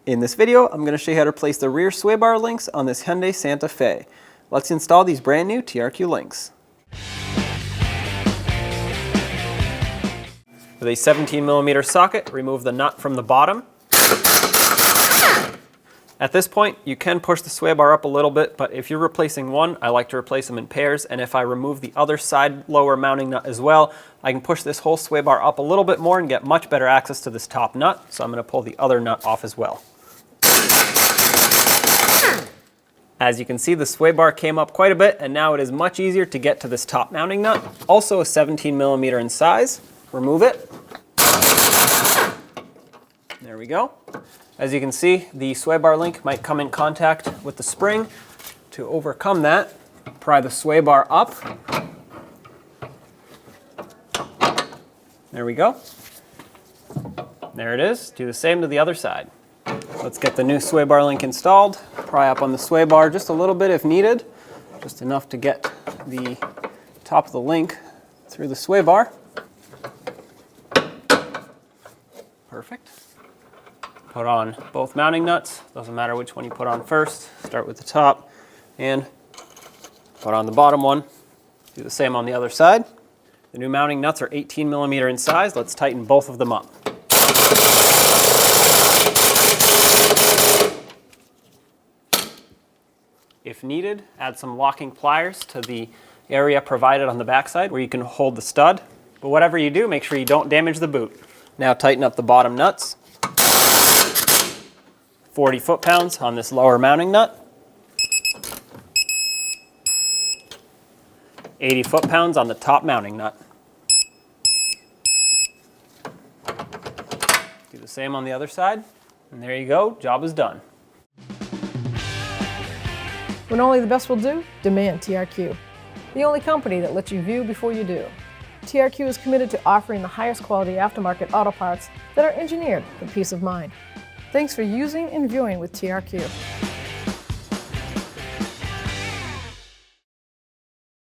In this video, I'm going to show you how to replace the rear sway bar links on this Hyundai Santa Fe. Let's install these brand new TRQ links. With a 17mm socket, remove the nut from the bottom. At this point, you can push the sway bar up a little bit, but if you're replacing one, I like to replace them in pairs, and if I remove the other side lower mounting nut as well, I can push this whole sway bar up a little bit more and get much better access to this top nut, so I'm going to pull the other nut off as well. As you can see, the sway bar came up quite a bit, and now it is much easier to get to this top mounting nut. Also a 17mm in size. Remove it. There we go. As you can see, the sway bar link might come in contact with the spring. To overcome that, pry the sway bar up. There we go. There it is. Do the same to the other side. Let's get the new sway bar link installed. Pry up on the sway bar just a little bit if needed, just enough to get the top of the link through the sway bar. Perfect. Put on both mounting nuts. Doesn't matter which one you put on first. Start with the top and put on the bottom one. Do the same on the other side. The new mounting nuts are 18mm in size. Let's tighten both of them up. If needed, add some locking pliers to the area provided on the backside where you can hold the stud. But whatever you do, make sure you don't damage the boot. Now tighten up the bottom nuts. 40 foot-pounds on this lower mounting nut. 80 foot-pounds on the top mounting nut. Do the same on the other side. And there you go, job is done. When only the best will do, demand TRQ. The only company that lets you view before you do. TRQ is committed to offering the highest quality aftermarket auto parts that are engineered for peace of mind. Thanks for using and viewing with TRQ.